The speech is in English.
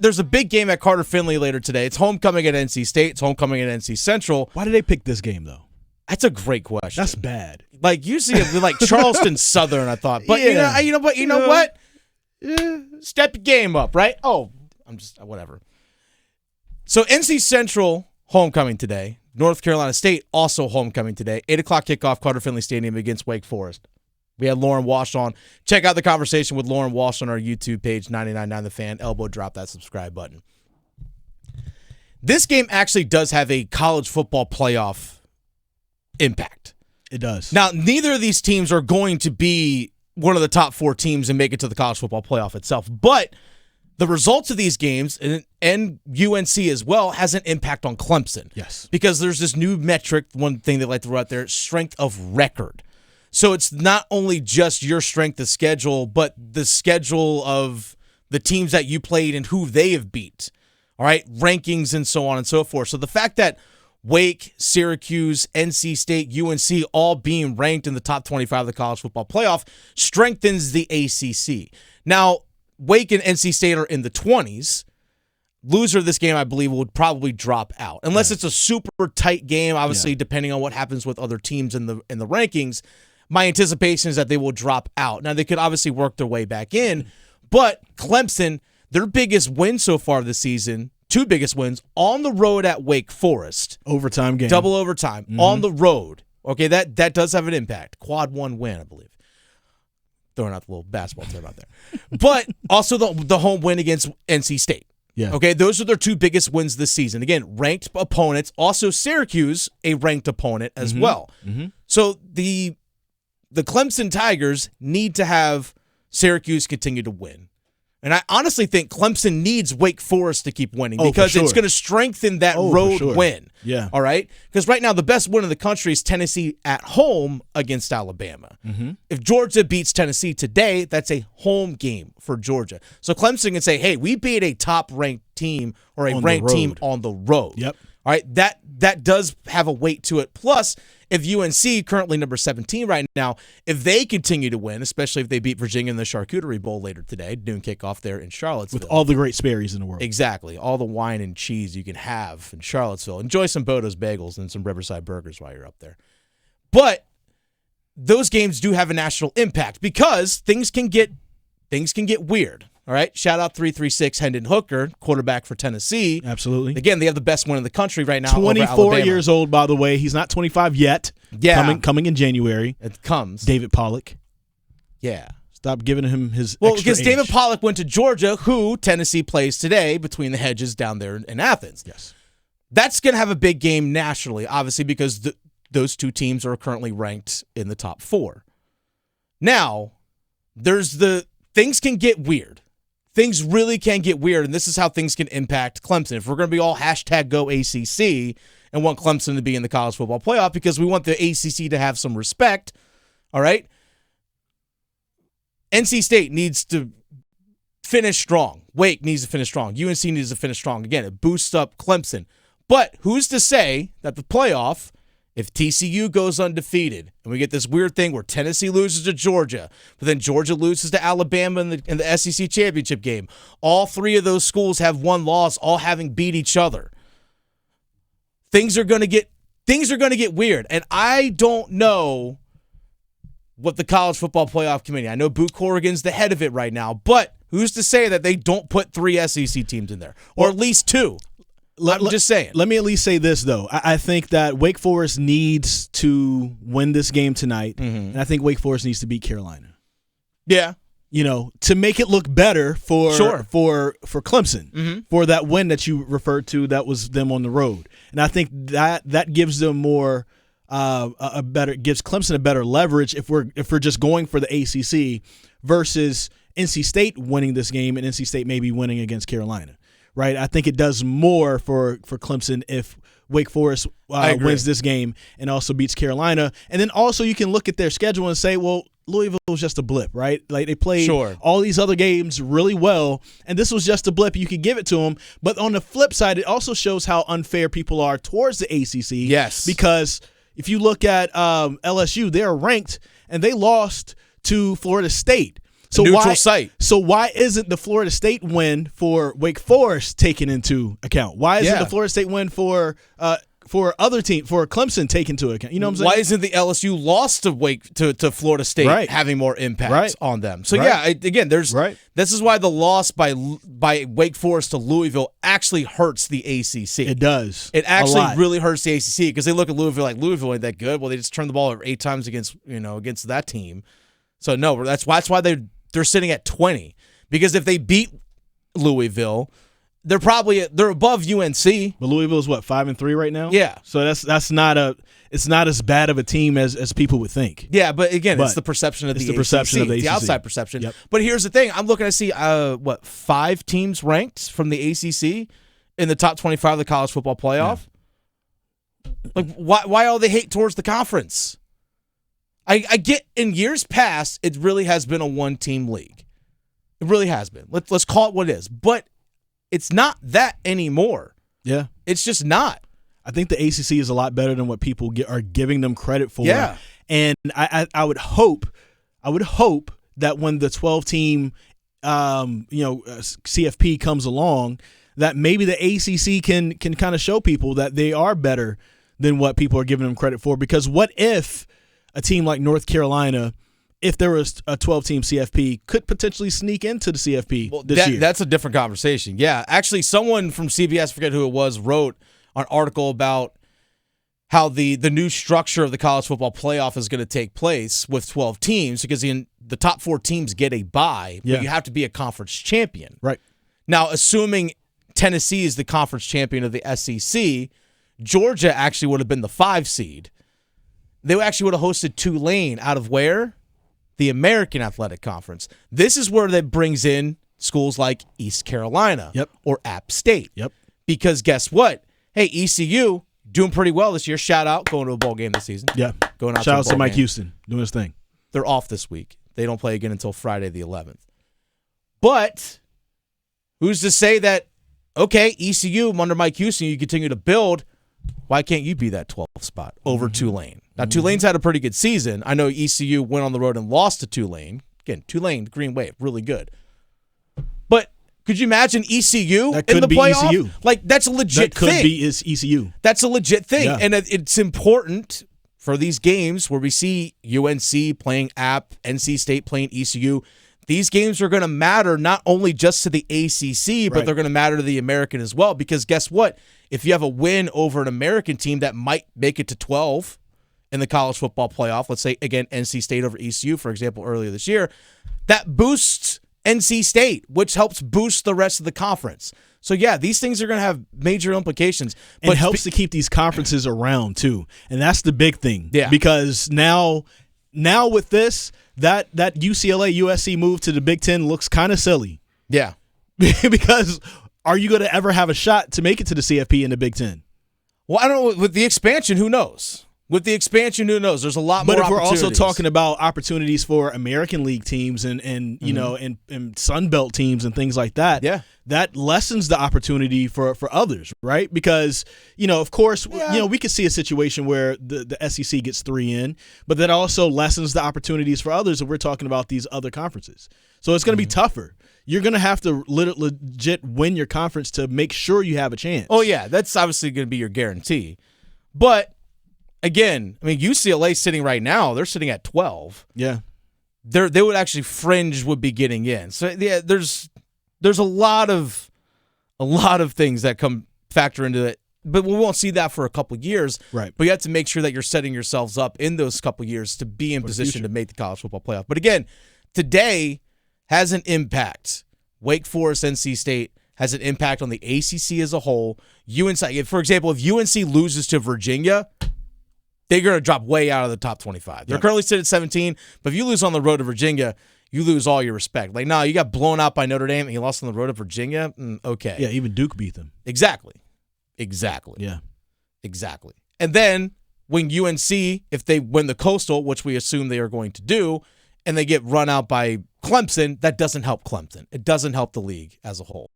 there's a big game at Carter Finley later today. It's homecoming at NC State. It's homecoming at NC Central. Why did they pick this game, though? That's a great question. That's bad. Like, usually it'd be like Charleston Southern, I thought. But you know what? Yeah. Step your game up, right? Oh, I'm just whatever. So NC Central homecoming today. North Carolina State also homecoming today. 8 o'clock kickoff, Carter Finley Stadium against Wake Forest. We had Lauren Walsh on. Check out the conversation with Lauren Walsh on our YouTube page, 99.9 The Fan. Elbow drop that subscribe button. This game actually does have a college football playoff impact. It does. Now, neither of these teams are going to be one of the top 4 teams and make it to the college football playoff itself. But the results of these games, and UNC as well, has an impact on Clemson. Yes. Because there's this new metric, one thing they like to throw out there, strength of record. So it's not only just your strength of schedule, but the schedule of the teams that you played and who they have beat. All right? Rankings and so on and so forth. So the fact that Wake, Syracuse, NC State, UNC all being ranked in the top 25 of the college football playoff strengthens the ACC. Now, Wake and NC State are in the 20s. Loser of this game, I believe, would probably drop out. Unless it's a super tight game, obviously, depending on what happens with other teams in the rankings. My anticipation is that they will drop out. Now, they could obviously work their way back in, but Clemson, their biggest win so far this season, 2 biggest wins, on the road at Wake Forest. Overtime game. Double overtime. On the road. Okay, that does have an impact. Quad 1 win, I believe. Throwing out the little basketball term out there. But also the home win against NC State. Yeah. Okay, those are their 2 biggest wins this season. Again, ranked opponents. Also Syracuse, a ranked opponent as well. Mm-hmm. So the Clemson Tigers need to have Syracuse continue to win. And I honestly think Clemson needs Wake Forest to keep winning because it's going to strengthen that road win. Yeah. All right? Because right now the best win in the country is Tennessee at home against Alabama. Mm-hmm. If Georgia beats Tennessee today, that's a home game for Georgia. So Clemson can say, hey, we beat a top-ranked team or a ranked team on the road. Yep. All right? That does have a weight to it. Plus, if UNC, currently number 17 right now, if they continue to win, especially if they beat Virginia in the Charcuterie Bowl later today, noon kickoff there in Charlottesville. With all the great Sperry's in the world. Exactly. All the wine and cheese you can have in Charlottesville. Enjoy some Bodo's Bagels and some Riverside Burgers while you're up there. But those games do have a national impact because things can get weird. All right, shout out 336 Hendon Hooker, quarterback for Tennessee. Absolutely. Again, they have the best win in the country right now. 24 years old, by the way. He's not 25 yet. Yeah. Coming in January. It comes. David Pollock. Yeah. Stop giving him his Well, extra because age. David Pollock went to Georgia, who Tennessee plays today between the hedges down there in Athens. Yes. That's going to have a big game nationally, obviously, because those 2 teams are currently ranked in the top 4. Now, things can get weird. Things really can get weird, and this is how things can impact Clemson. If we're going to be all #GoACC and want Clemson to be in the college football playoff because we want the ACC to have some respect, all right, NC State needs to finish strong. Wake needs to finish strong. UNC needs to finish strong. Again, it boosts up Clemson. But who's to say that the playoff, if TCU goes undefeated and we get this weird thing where Tennessee loses to Georgia, but then Georgia loses to Alabama in the SEC championship game, all 3 of those schools have 1 loss, all having beat each other. Things are going to get weird, and I don't know what the college football playoff committee. I know Boo Corrigan's the head of it right now, but who's to say that they don't put 3 SEC teams in there, or at least 2? I'm just saying. Let me at least say this, though. I think that Wake Forest needs to win this game tonight, and I think Wake Forest needs to beat Carolina. Yeah. To make it look better for Clemson, for that win that you referred to that was them on the road. And I think that gives them more gives Clemson a better leverage if we're just going for the ACC versus NC State winning this game and NC State maybe winning against Carolina. Right, I think it does more for Clemson if Wake Forest wins this game and also beats Carolina. And then also you can look at their schedule and say, well, Louisville was just a blip, right? Like they played all these other games really well, and this was just a blip. You could give it to them. But on the flip side, it also shows how unfair people are towards the ACC. Yes. Because if you look at LSU, they're ranked, and they lost to Florida State. neutral site. So why isn't the Florida State win for Wake Forest taken into account? Why isn't the Florida State win for Clemson taken into account? You know what I'm saying? Why isn't the LSU loss to Florida State having more impact on them? So again, this is why the loss by Wake Forest to Louisville actually hurts the ACC. It does. It actually really hurts the ACC because they look at Louisville like Louisville ain't that good. Well, they just turned the ball over 8 times against that team. So no, that's why they're sitting at 20, because if they beat Louisville, they're above UNC. But Louisville's what, 5-3 right now? Yeah. So it's not as bad of a team as people would think. Yeah, but again, it's the perception of the ACC. Perception of the ACC. The outside perception. Yep. But here's the thing: I'm looking to see 5 teams ranked from the ACC in the top 25 of the college football playoff. Yeah. Like, why all the hate towards the conference? I get in years past, it really has been a one-team league. It really has been. Let's call it what it is. But it's not that anymore. Yeah. It's just not. I think the ACC is a lot better than what people are giving them credit for. Yeah. And I would hope that when the 12-team CFP comes along, that maybe the ACC can kind of show people that they are better than what people are giving them credit for. Because what if a team like North Carolina, if there was a 12-team CFP, could potentially sneak into the CFP this year? That's a different conversation. Yeah, actually, someone from CBS, I forget who it was, wrote an article about how the new structure of the college football playoff is going to take place with 12 teams, because the top 4 teams get a bye, but you have to be a conference champion. Right. Now, assuming Tennessee is the conference champion of the SEC, Georgia actually would have been the 5 seed. They actually would have hosted Tulane out of where? The American Athletic Conference. This is where that brings in schools like East Carolina or App State. Yep. Because guess what? Hey, ECU doing pretty well this year. Shout out, going to a bowl game this season. Yeah. Going out. Shout out to Mike game. Houston doing his thing. They're off this week. They don't play again until Friday the 11th. But who's to say that, okay, ECU under Mike Houston, you continue to build. Why can't you be that 12th spot over Tulane? Now, Tulane's had a pretty good season. I know ECU went on the road and lost to Tulane. Again, Tulane, Green Wave, really good. But could you imagine ECU in the playoff? ECU. Like, that's a legit thing. That could be ECU. That's a legit thing. Yeah. And it's important for these games where we see UNC playing App, NC State playing ECU. These games are going to matter not only just to the ACC, but they're going to matter to the American as well. Because guess what? If you have a win over an American team that might make it to 12 in the college football playoff, let's say, again, NC State over ECU, for example, earlier this year, that boosts NC State, which helps boost the rest of the conference. So, yeah, these things are going to have major implications. But it helps to keep these conferences around, too. And that's the big thing. Yeah. Because now with this, that UCLA USC move to the Big Ten looks kind of silly. Yeah. Because are you going to ever have a shot to make it to the CFP in the Big Ten? Well, I don't know. With the expansion, who knows? With the expansion, who knows? There's a lot more opportunities. But if we're also talking about opportunities for American League teams and you know, and Sun Belt teams and things like that, that lessens the opportunity for others, right? Because, you know, of course, you know, we could see a situation where the SEC gets 3 in, but that also lessens the opportunities for others if we're talking about these other conferences. So it's going to be tougher. You're going to have to legit win your conference to make sure you have a chance. Oh, yeah. That's obviously going to be your guarantee. But again, I mean, UCLA sitting right now, they're sitting at 12. Yeah. They would actually fringe would be getting in. So yeah, there's a lot of things that come factor into it. But we won't see that for a couple of years. Right. But you have to make sure that you're setting yourselves up in those couple of years to be in position to make the college football playoff. But again, today has an impact. Wake Forest, NC State has an impact on the ACC as a whole. UNC, for example, if UNC loses to Virginia, they're going to drop way out of the top 25. They're currently sitting at 17, but if you lose on the road to Virginia, you lose all your respect. Like, no, you got blown out by Notre Dame and you lost on the road to Virginia? Okay. Yeah, even Duke beat them. Exactly. Yeah. Exactly. And then when UNC, if they win the Coastal, which we assume they are going to do, and they get run out by Clemson, that doesn't help Clemson. It doesn't help the league as a whole.